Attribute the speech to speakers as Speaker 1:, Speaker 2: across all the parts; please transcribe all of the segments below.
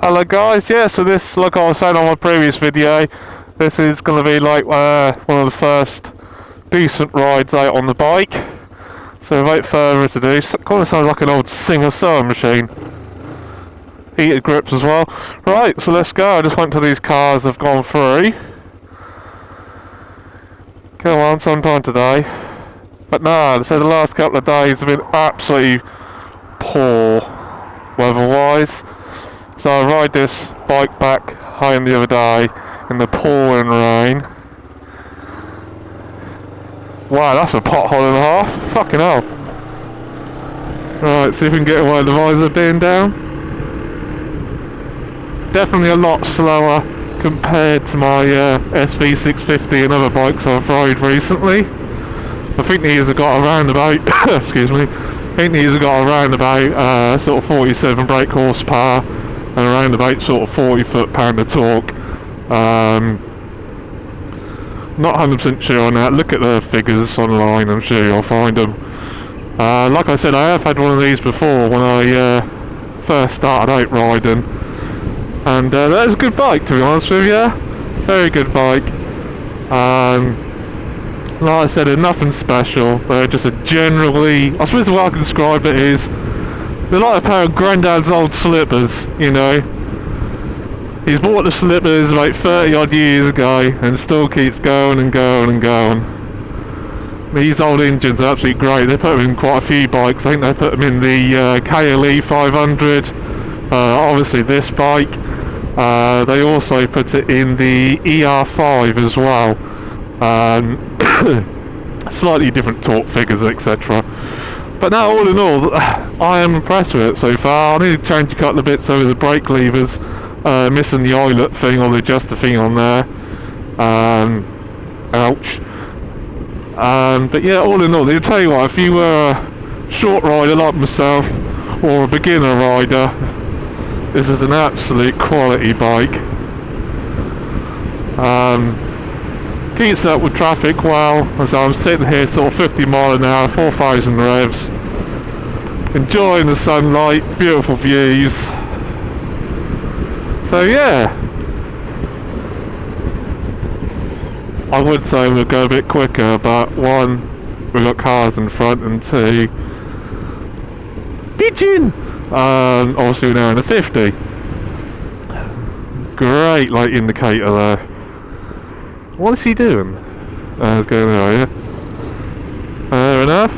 Speaker 1: Hello guys, yeah, so this, like I was saying on my previous video, this is going to be like one of the first decent rides out on the bike. So without further ado, kind of sounds like an old Singer sewing machine. Heated grips as well. Right, so let's go. I just went to these cars, have gone through. Come on, sometime today. But no, so the last couple of days have been absolutely poor weather-wise. So I rode this bike back home the other day in the pouring rain. Wow, that's a pothole and a half. Fucking hell. Right, see if we can get away with the visor being down. Definitely a lot slower compared to my SV650 and other bikes I've rode recently. I think these have got around about, excuse me, I think these have got around about sort of 47 brake horsepower and around about sort of 40 foot-pound of torque. Not 100% sure on that. Look at the figures online, I'm sure you'll find them. Like I said, I have had one of these before when I first started out riding, and that is a good bike, to be honest with you. Very good bike. Like I said, they're nothing special. They're just a generally, I suppose the way I can describe it is, they're like a pair of Grandad's old slippers, you know. He's bought the slippers about 30 odd years ago and still keeps going and going and going. These old engines are absolutely great. They put them in quite a few bikes. I think they put them in the gpz500, obviously this bike. They also put it in the ER5 as well. Slightly different torque figures, etc. But now, all in all, I am impressed with it so far. I need to change a couple of bits over the brake levers, missing the eyelet thing or the adjuster thing on there. Ouch. But yeah, all in all, I'll tell you what, if you were a short rider like myself, or a beginner rider, this is an absolute quality bike. Keeps up with traffic well, as I'm sitting here sort of 50 mile an hour, 4,000 revs, enjoying the sunlight, beautiful views. So yeah, I would say we'll go a bit quicker, but one, we've got cars in front, and two, pigeon! Obviously we're now in the 50. Great light indicator there. What is he doing? It's going there, yeah. Fair enough.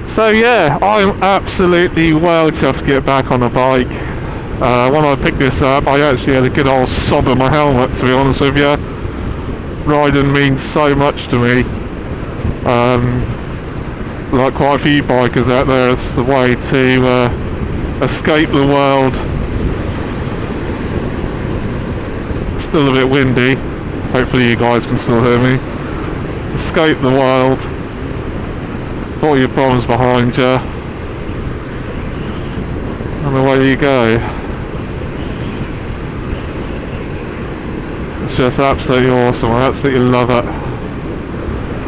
Speaker 1: So yeah, I'm absolutely well chuffed to get back on a bike. When I picked this up, I actually had a good old sob in my helmet, to be honest with you. Riding means so much to me. Like quite a few bikers out there, it's the way to escape the world. Still a bit windy. Hopefully you guys can still hear me. Escape the world. Put all your problems behind you. And away you go. It's just absolutely awesome. I absolutely love it.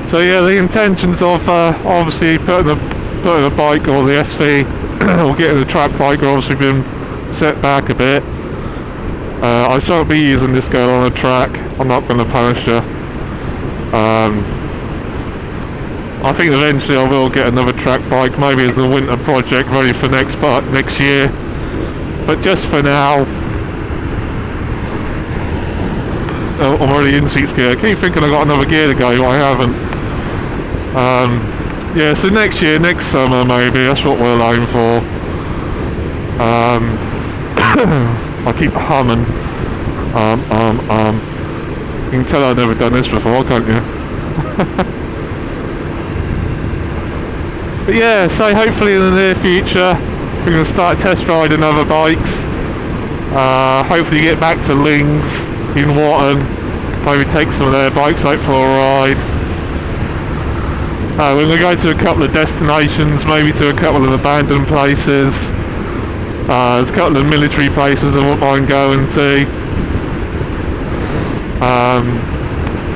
Speaker 1: So yeah, the intentions of obviously putting a bike or the SV or getting a track bike are obviously been set back a bit. I shan't be using this girl on a track. I'm not going to punish her. I think eventually I will get another track bike, maybe as a winter project ready for next year. But just for now, I'm already in 6th gear. I keep thinking I've got another gear to go, I haven't. Yeah, so next year, next summer maybe, that's what we'll aim for. I keep humming. You can tell I've never done this before, can't you? But yeah, so hopefully in the near future we're going to start test riding other bikes. Hopefully get back to Lings in Watton. Maybe take some of their bikes out for a ride. We're going to go to a couple of destinations, maybe to a couple of abandoned places. There's a couple of military places I wouldn't mind going to.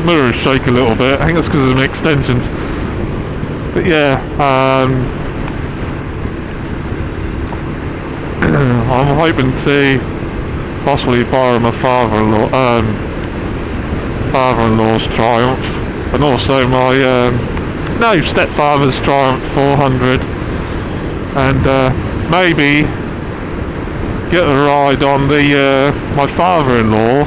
Speaker 1: Mirrors shake a little bit. I think that's because of the extensions. But yeah, I'm hoping to possibly borrow my father-in-law's Triumph, and also my stepfather's Triumph 400, and maybe get a ride on the my father-in-law.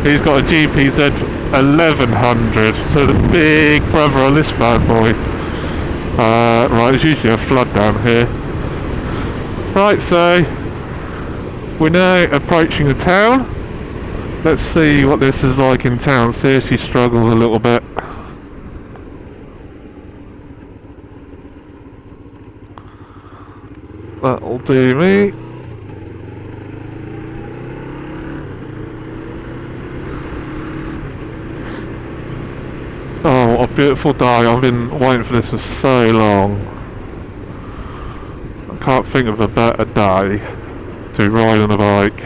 Speaker 1: He's got a gpz500, so the big brother of this bad boy. Right, there's usually a flood down here. Right, so we're now approaching the town. Let's see what this is like in town. See if she struggles a little bit. That'll do me. Oh, what a beautiful day. I've been waiting for this for so long. I can't think of a better day to ride on a bike.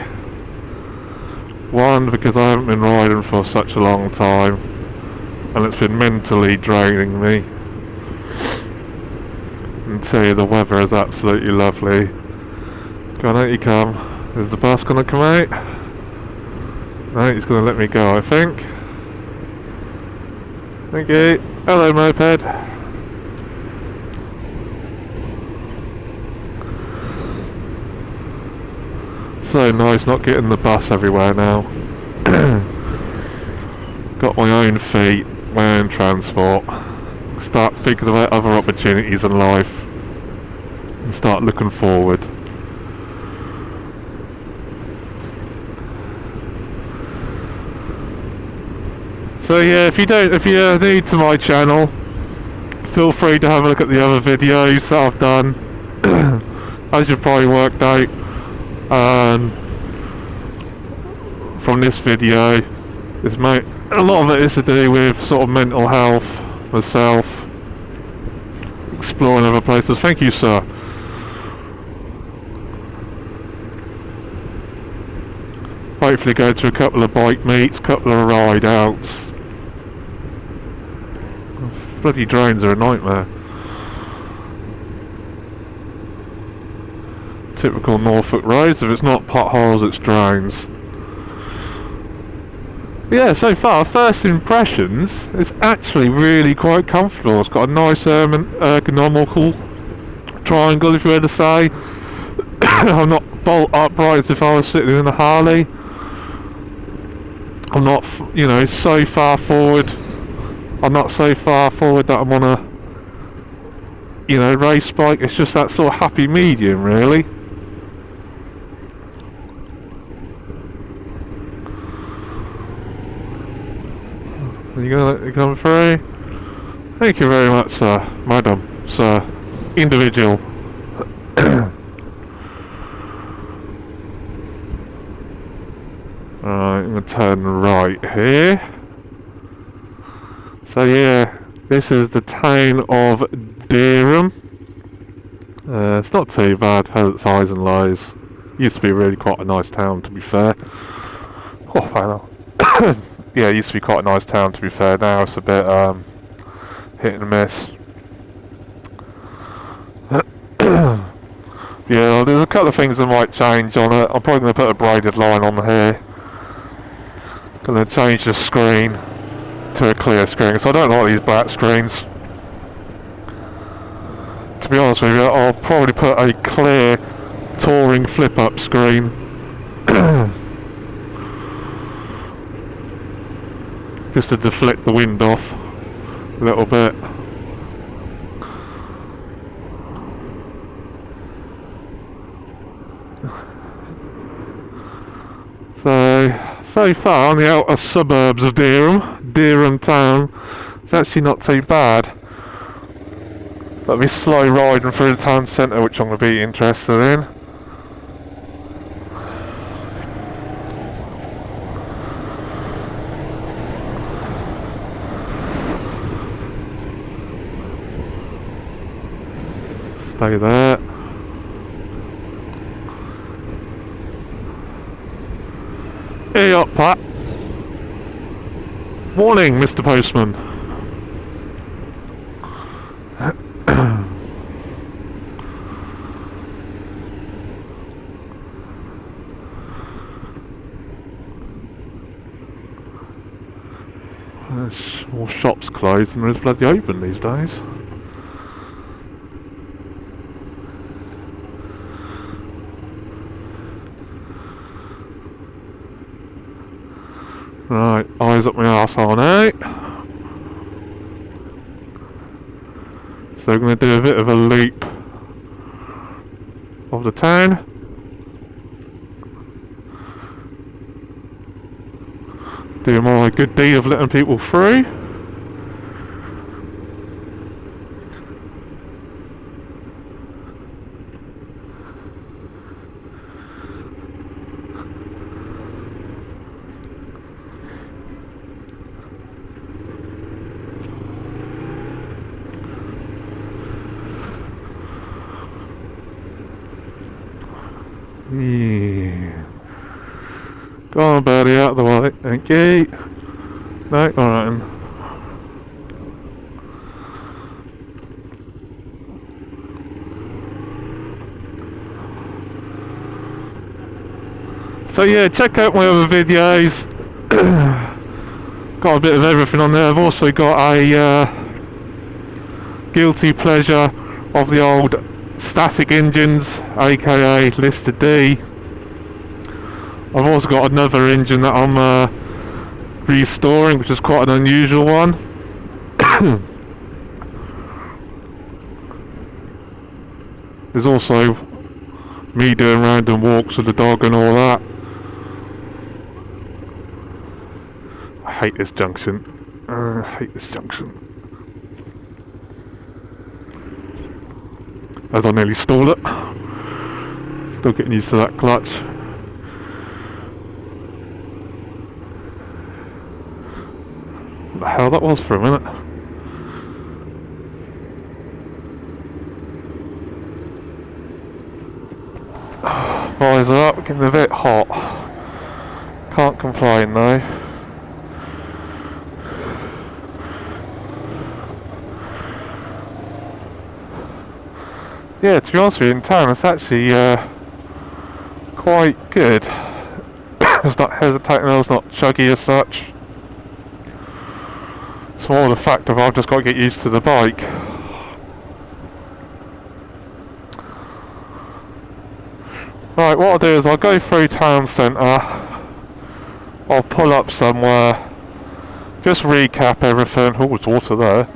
Speaker 1: One, because I haven't been riding for such a long time, and it's been mentally draining me. And two, the weather is absolutely lovely. Go on, out you come. Is the bus going to come out? No, he's going to let me go, I think. Thank you. Hello, moped. So nice not getting the bus everywhere now. Got my own feet, my own transport. Start thinking about other opportunities in life and start looking forward. So yeah, if you're new to my channel, feel free to have a look at the other videos that I've done. As you've probably worked out from this video, a lot of it is to do with sort of mental health, myself, exploring other places. Thank you, sir. Hopefully go to a couple of bike meets, couple of ride outs. Bloody drones are a nightmare. Typical Norfolk roads. If it's not potholes, it's drones. Yeah, so far, first impressions, it's actually really quite comfortable. It's got a nice ergonomical triangle, if you were to say. I'm not bolt upright as if I was sitting in a Harley. I'm not, so far forward. I'm not so far forward that I'm on a, race bike. It's just that sort of happy medium, really. Are you gonna let me come through? Thank you very much, sir, madam, sir, individual. Alright, I'm gonna turn right here. So yeah, this is the town of Dereham. It's not too bad, has its highs and lows. Used to be really quite a nice town, to be fair. Oh, final. Yeah, it used to be quite a nice town, to be fair. Now it's a bit hit and miss. Yeah, there's a couple of things that might change on it. I'm probably going to put a braided line on here. Going to change the screen to a clear screen, so I don't like these black screens. To be honest with you, I'll probably put a clear touring flip-up screen. Just to deflect the wind off a little bit. So far on the outer suburbs of Dereham town, it's actually not too bad. That'll be slow riding through the town centre, which I'm going to be interested in. Stay there. Hey up, Pat. Morning, Mr. Postman. There's more shops closed than there's bloody open these days. Right, eyes up my arsehole now. So we're going to do a bit of a loop of the town. Do my good deed of letting people through. Yeah. Go on, buddy, out of the way. Thank you. No, alright then. So yeah, check out my other videos. Got a bit of everything on there. I've also got a guilty pleasure of the old static engines, aka Lister D. I've also got another engine that I'm restoring, which is quite an unusual one. There's also me doing random walks with the dog and all that. I hate this junction. I hate this junction. As I nearly stalled it. Still getting used to that clutch. What the hell that was for a minute. Visor up, getting a bit hot. Can't complain though. Yeah, to be honest with you, in town it's actually quite good. It's not hesitating, it's not chuggy as such. It's more the fact of I've just got to get used to the bike. Right, what I'll do is I'll go through town centre, I'll pull up somewhere, just recap everything. Oh, there's water there.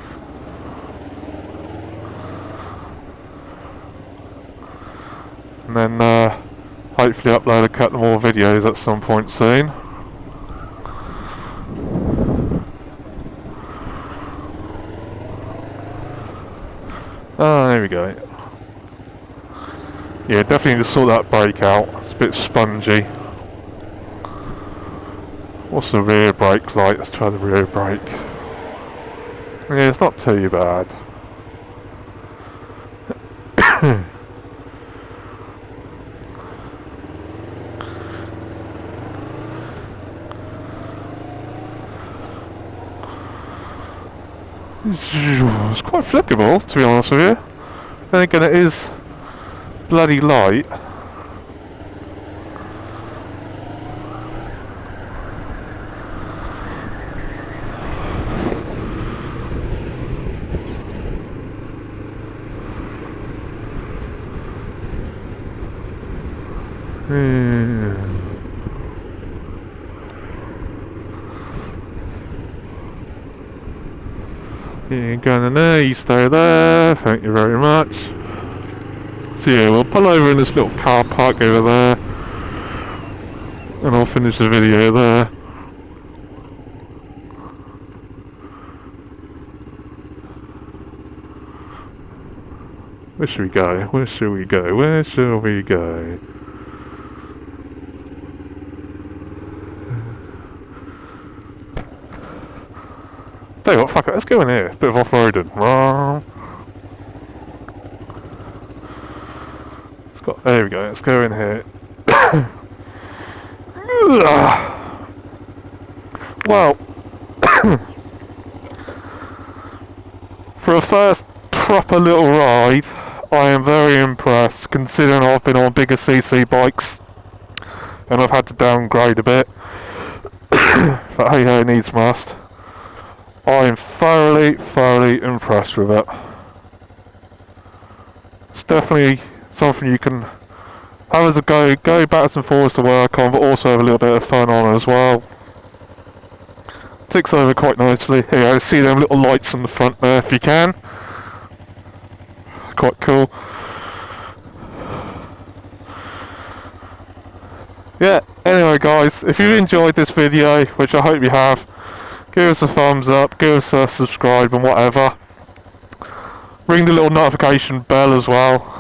Speaker 1: And then hopefully upload a couple more videos at some point soon. Oh, there we go. Yeah, definitely need to sort that brake out. It's a bit spongy. What's the rear brake like? Let's try the rear brake. Yeah, it's not too bad. It's quite flippable, to be honest with you. Then again, it is bloody light. Yeah, going in there, you stay there, thank you very much. So yeah, we'll pull over in this little car park over there, and I'll finish the video there. Where should we go? Where should we go? Where shall we go? Tell you what, fuck it, let's go in here. Bit of off-roading. There we go, let's go in here. Well, for a first proper little ride, I am very impressed, considering I've been on bigger CC bikes and I've had to downgrade a bit. But hey ho, needs must. I am thoroughly impressed with it. It's definitely something you can have as a go backwards and forwards to work on, but also have a little bit of fun on as well. Ticks over quite nicely. Here, see them little lights on the front there if you can. Quite cool. Yeah, anyway guys, if you've enjoyed this video, which I hope you have, give us a thumbs up, give us a subscribe and whatever. Ring the little notification bell as well.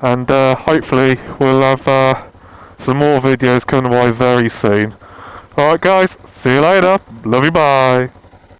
Speaker 1: And hopefully we'll have some more videos coming away very soon. Alright guys, see you later. Love you, bye.